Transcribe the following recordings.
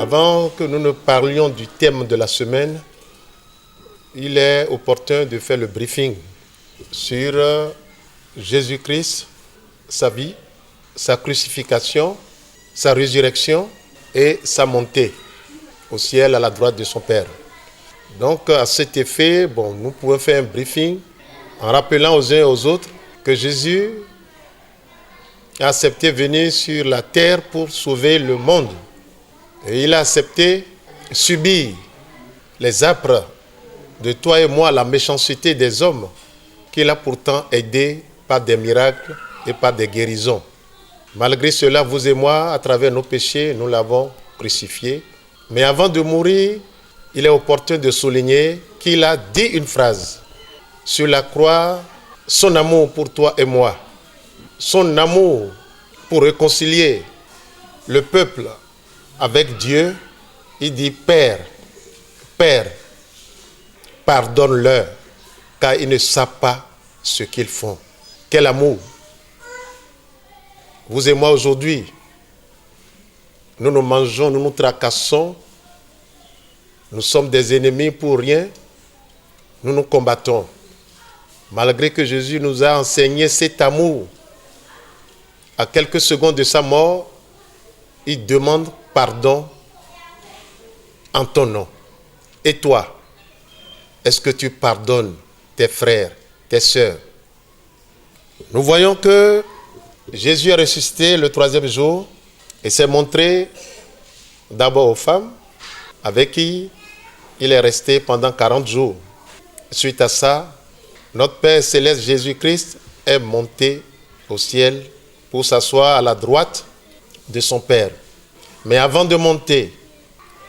Avant que nous ne parlions du thème de la semaine, il est opportun de faire le briefing sur Jésus-Christ, sa vie, sa crucifixion, sa résurrection et sa montée au ciel à la droite de son Père. Donc à cet effet, nous pouvons faire un briefing en rappelant aux uns et aux autres que Jésus a accepté de venir sur la terre pour sauver le monde. Et il a accepté de subir les âpres de toi et moi, la méchanceté des hommes, qu'il a pourtant aidé par des miracles et par des guérisons. Malgré cela, vous et moi, à travers nos péchés, nous l'avons crucifié. Mais avant de mourir, il est opportun de souligner qu'il a dit une phrase. Sur la croix, son amour pour toi et moi, son amour pour réconcilier le peuple avec Dieu, il dit « Père, pardonne-leur, car ils ne savent pas ce qu'ils font. » Quel amour! Vous et moi aujourd'hui, nous nous mangeons, nous nous tracassons, nous sommes des ennemis pour rien, nous nous combattons. Malgré que Jésus nous a enseigné cet amour, à quelques secondes de sa mort, il demande pardon en ton nom. Et toi, est-ce que tu pardonnes tes frères, tes sœurs? Nous voyons que Jésus est ressuscité le 3e jour et s'est montré d'abord aux femmes avec qui il est resté pendant 40 jours. Suite à ça, notre Père céleste Jésus-Christ est monté au ciel pour s'asseoir à la droite de son Père. Mais avant de monter,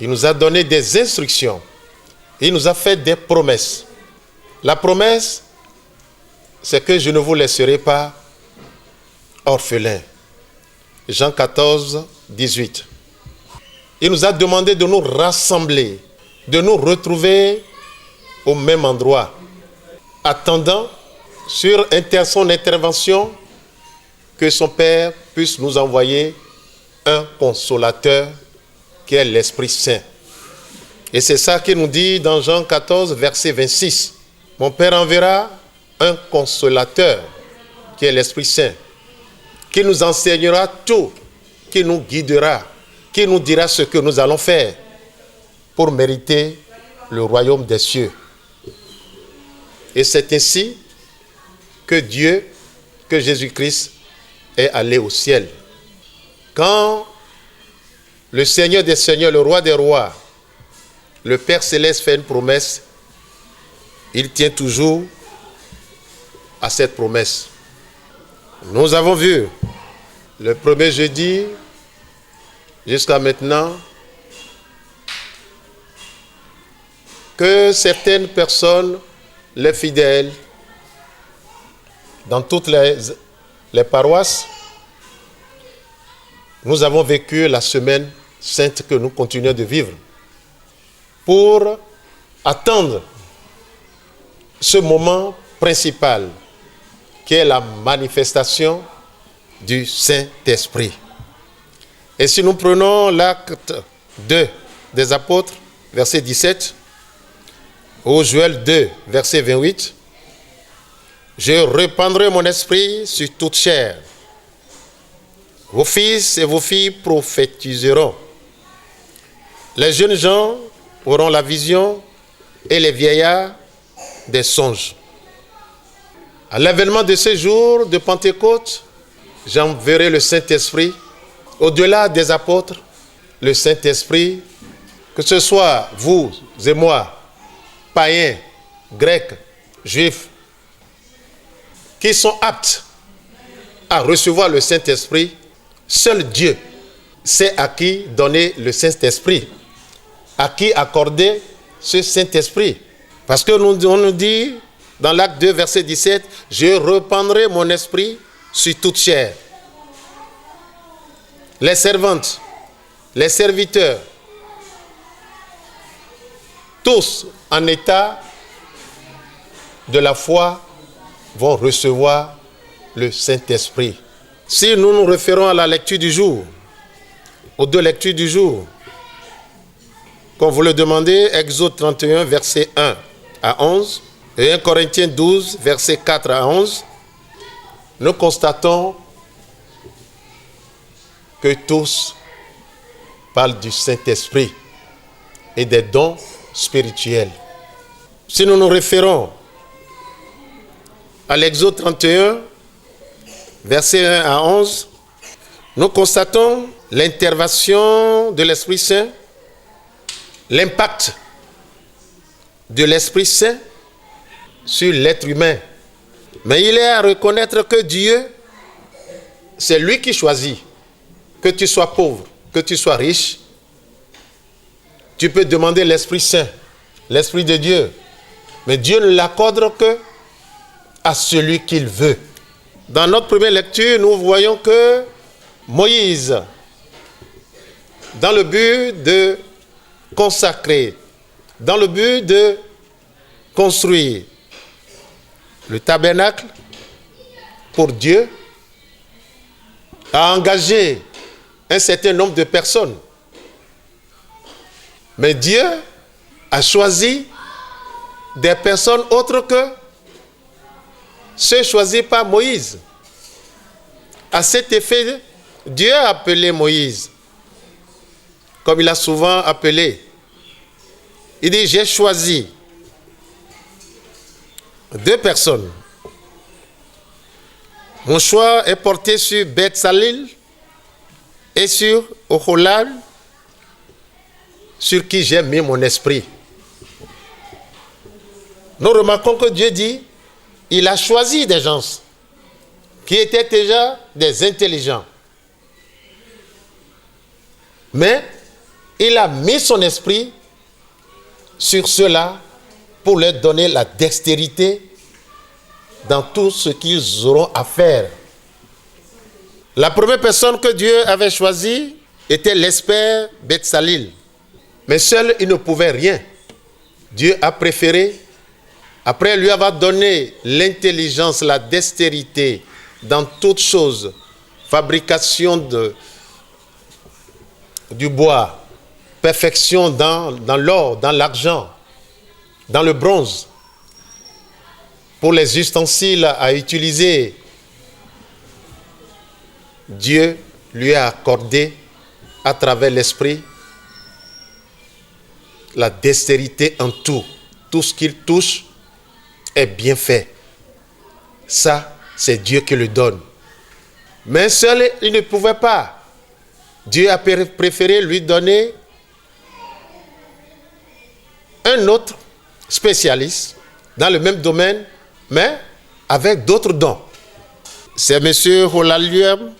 il nous a donné des instructions. Il nous a fait des promesses. La promesse, c'est que je ne vous laisserai pas orphelins. Jean 14, 18. Il nous a demandé de nous rassembler, de nous retrouver au même endroit, attendant sur son intervention que son Père puisse nous envoyer un consolateur qui est l'Esprit Saint. Et c'est ça qu'il nous dit dans Jean 14, verset 26. Mon Père enverra un consolateur qui est l'Esprit Saint, qui nous enseignera tout, qui nous guidera, qui nous dira ce que nous allons faire pour mériter le royaume des cieux. Et c'est ainsi que Jésus-Christ est allé au ciel. Quand le Seigneur des Seigneurs, le Roi des Rois, le Père Céleste fait une promesse, il tient toujours à cette promesse. Nous avons vu le premier jeudi jusqu'à maintenant que certaines personnes, les fidèles, dans toutes les paroisses, nous avons vécu la semaine sainte que nous continuons de vivre pour attendre ce moment principal qui est la manifestation du Saint-Esprit. Et si nous prenons l'acte 2 des apôtres, verset 17, ou Joël 2, verset 28, « Je répandrai mon esprit sur toute chair. Vos fils et vos filles prophétiseront. Les jeunes gens auront la vision et les vieillards des songes. » À l'avènement de ce jour de Pentecôte, j'enverrai le Saint-Esprit au-delà des apôtres, le Saint-Esprit, que ce soit vous et moi, païens, grecs, juifs, qui sont aptes à recevoir le Saint-Esprit. Seul Dieu sait à qui donner le Saint-Esprit, à qui accorder ce Saint-Esprit. Parce que on nous dit dans l'acte 2, verset 17, « Je répandrai mon esprit sur toute chair. » Les servantes, les serviteurs, tous en état de la foi vont recevoir le Saint-Esprit. Si nous nous référons à la lecture du jour, aux deux lectures du jour, Quand vous le demandez, Exode 31, verset 1 à 11, et 1 Corinthiens 12, verset 4 à 11, nous constatons que tous parlent du Saint-Esprit et des dons spirituels. Si nous nous référons à l'Exode 31, verset 1 à 11, nous constatons l'intervention de l'Esprit Saint, l'impact de l'Esprit Saint sur l'être humain. Mais il est à reconnaître que Dieu, c'est lui qui choisit. Que tu sois pauvre, que tu sois riche, tu peux demander l'Esprit Saint, l'Esprit de Dieu. Mais Dieu ne l'accorde que à celui qu'il veut. Dans notre première lecture, nous voyons que Moïse, dans le but de consacrer, dans le but de construire le tabernacle pour Dieu, a engagé un certain nombre de personnes. Mais Dieu a choisi des personnes autres que ceux choisis par Moïse. À cet effet, Dieu a appelé Moïse, comme il a souvent appelé. Il dit, j'ai choisi 2 personnes. Mon choix est porté sur Betsalil et sur Oholal, sur qui j'ai mis mon esprit. Nous remarquons que Dieu dit, il a choisi des gens qui étaient déjà des intelligents. Mais il a mis son esprit sur ceux-là pour leur donner la dextérité dans tout ce qu'ils auront à faire. La première personne que Dieu avait choisie était l'expert Betsalil. Mais seul, il ne pouvait rien. Dieu a préféré, après lui avoir donné l'intelligence, la dextérité dans toutes choses, fabrication du bois, perfection dans l'or, dans l'argent, dans le bronze, pour les ustensiles à utiliser, Dieu lui a accordé à travers l'esprit la dextérité en tout. Tout ce qu'il touche est bien fait. Ça, c'est Dieu qui le donne. Mais seul, il ne pouvait pas. Dieu a préféré lui donner un autre spécialiste dans le même domaine, mais avec d'autres dons. C'est M. Holalium.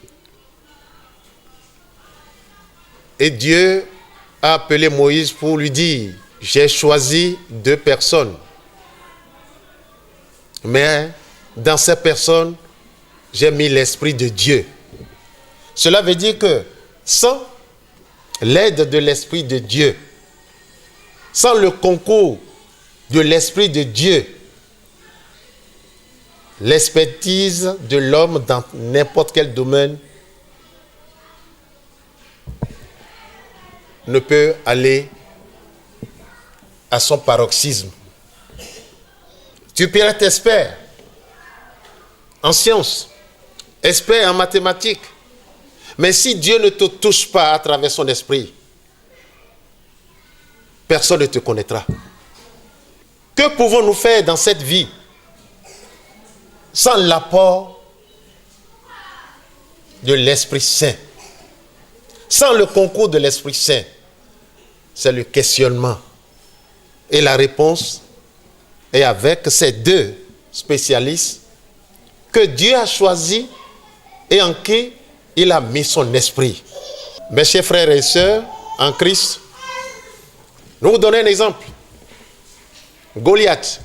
Et Dieu a appelé Moïse pour lui dire, j'ai choisi 2 personnes. Mais dans ces personnes, j'ai mis l'Esprit de Dieu. Cela veut dire que sans l'aide de l'Esprit de Dieu, sans le concours de l'Esprit de Dieu, l'expertise de l'homme dans n'importe quel domaine ne peut aller à son paroxysme. Tu peux être expert en sciences, expert en mathématiques, mais si Dieu ne te touche pas à travers son esprit, personne ne te connaîtra. Que pouvons-nous faire dans cette vie sans l'apport de l'Esprit Saint, sans le concours de l'Esprit Saint? C'est le questionnement. Et la réponse est avec ces 2 spécialistes que Dieu a choisis et en qui il a mis son esprit. Mes chers frères et sœurs en Christ, nous vous donnons un exemple. Goliath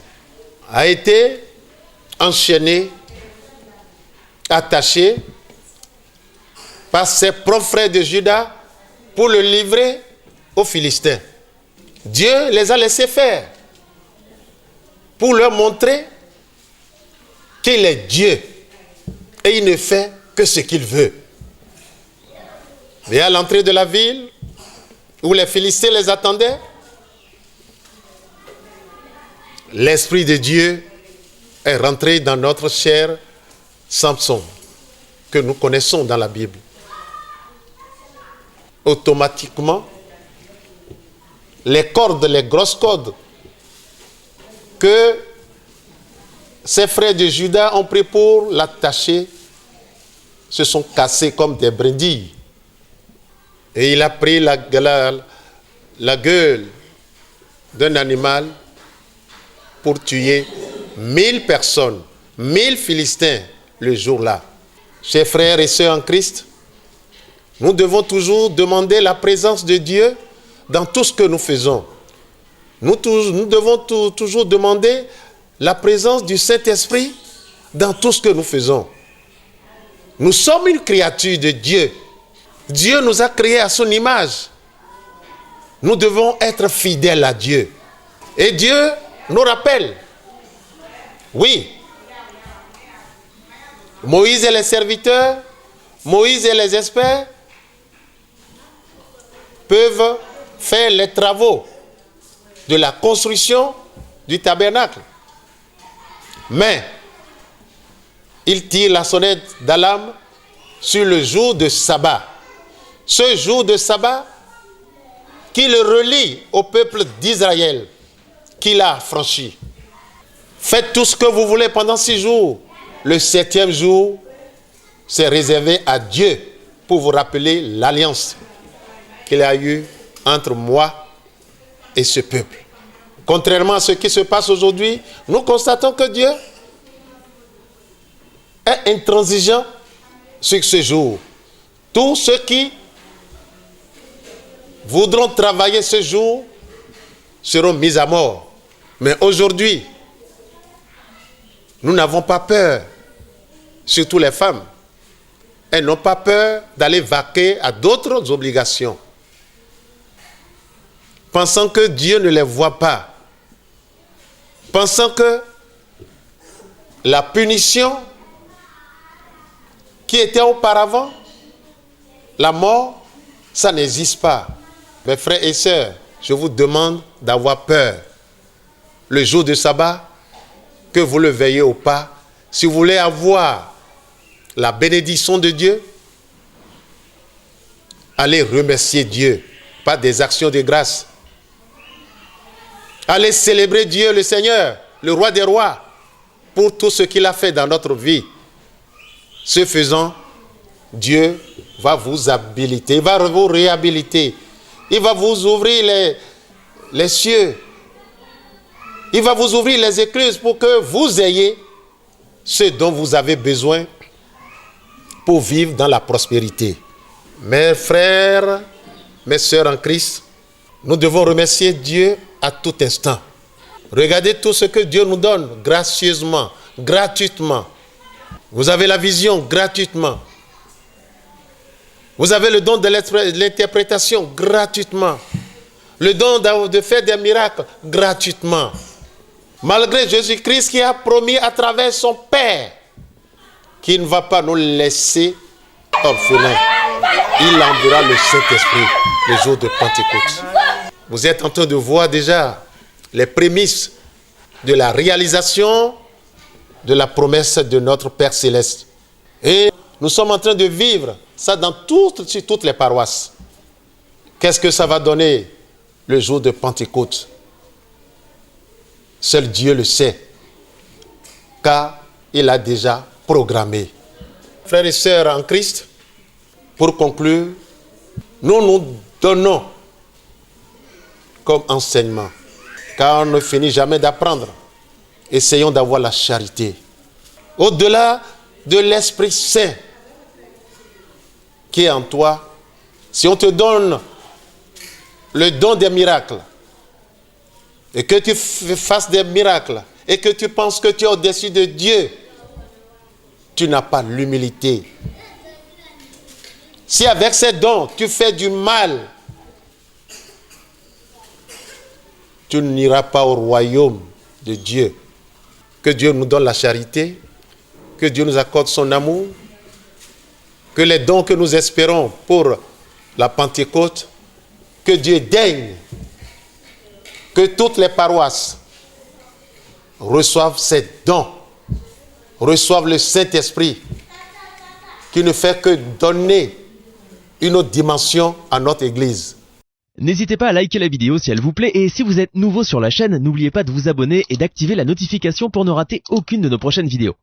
a été enchaîné, attaché par ses propres frères de Juda pour le livrer aux Philistins. Dieu les a laissés faire pour leur montrer qu'il est Dieu et il ne fait que ce qu'il veut. Et à l'entrée de la ville où les Philistins les attendaient, l'Esprit de Dieu est rentré dans notre cher Samson, que nous connaissons dans la Bible. Automatiquement, les cordes, les grosses cordes que ses frères de Juda ont pris pour l'attacher se sont cassées comme des brindilles. Et il a pris la gueule d'un animal pour tuer 1000 personnes, 1000 Philistins le jour-là. Chers frères et sœurs en Christ, nous devons toujours demander la présence de Dieu dans tout ce que nous faisons. Nous devons toujours demander la présence du Saint-Esprit dans tout ce que nous faisons. Nous sommes une créature de Dieu. Dieu nous a créés à son image. Nous devons être fidèles à Dieu. Et Dieu nous rappelle. Oui. Moïse et les serviteurs, Moïse et les experts peuvent faire les travaux de la construction du tabernacle. Mais ils tirent la sonnette d'alarme sur le jour de sabbat. Ce jour de sabbat qui le relie au peuple d'Israël qu'il a franchi. Faites tout ce que vous voulez pendant 6 jours. Le 7e jour, c'est réservé à Dieu pour vous rappeler l'alliance qu'il a eue entre moi et ce peuple. Contrairement à ce qui se passe aujourd'hui, nous constatons que Dieu est intransigeant sur ce jour. Tous ceux qui voudront travailler ce jour seront mis à mort. Mais aujourd'hui, nous n'avons pas peur, surtout les femmes. Elles n'ont pas peur d'aller vaquer à d'autres obligations, pensant que Dieu ne les voit pas, pensant que la punition qui était auparavant, la mort, ça n'existe pas. Mes frères et sœurs, je vous demande d'avoir peur. Le jour de sabbat, que vous le veillez ou pas, si vous voulez avoir la bénédiction de Dieu, allez remercier Dieu par des actions de grâce. Allez célébrer Dieu, le Seigneur, le roi des rois, pour tout ce qu'il a fait dans notre vie. Ce faisant, Dieu va vous habiliter, il va vous réhabiliter. Il va vous ouvrir les cieux. Il va vous ouvrir les écluses pour que vous ayez ce dont vous avez besoin pour vivre dans la prospérité. Mes frères, mes sœurs en Christ, nous devons remercier Dieu à tout instant. Regardez tout ce que Dieu nous donne gracieusement, gratuitement. Vous avez la vision gratuitement. Vous avez le don de l'interprétation gratuitement. Le don de faire des miracles gratuitement. Malgré Jésus-Christ qui a promis à travers son Père qu'il ne va pas nous laisser orphelins. Il enverra le Saint-Esprit le jour de Pentecôte. Vous êtes en train de voir déjà les prémices de la réalisation de la promesse de notre Père Céleste. Et nous sommes en train de vivre ça sur toutes les paroisses. Qu'est-ce que ça va donner le jour de Pentecôte? Seul Dieu le sait, car il a déjà programmé. Frères et sœurs en Christ, pour conclure, nous donnons comme enseignement, car on ne finit jamais d'apprendre. Essayons d'avoir la charité. Au-delà de l'Esprit Saint qui est en toi, si on te donne le don des miracles, et que tu fasses des miracles, et que tu penses que tu es au-dessus de Dieu, tu n'as pas l'humilité. Si avec ces dons, tu fais du mal, tu n'iras pas au royaume de Dieu. Que Dieu nous donne la charité, que Dieu nous accorde son amour, que les dons que nous espérons pour la Pentecôte, que Dieu daigne que toutes les paroisses reçoivent ces dons, reçoivent le Saint-Esprit, qui ne fait que donner une autre dimension à notre Église. N'hésitez pas à liker la vidéo si elle vous plaît et si vous êtes nouveau sur la chaîne, n'oubliez pas de vous abonner et d'activer la notification pour ne rater aucune de nos prochaines vidéos.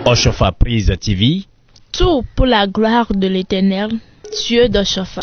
Oshofa Prise TV. Tout pour la gloire de l'Éternel, Dieu d'Oshofa.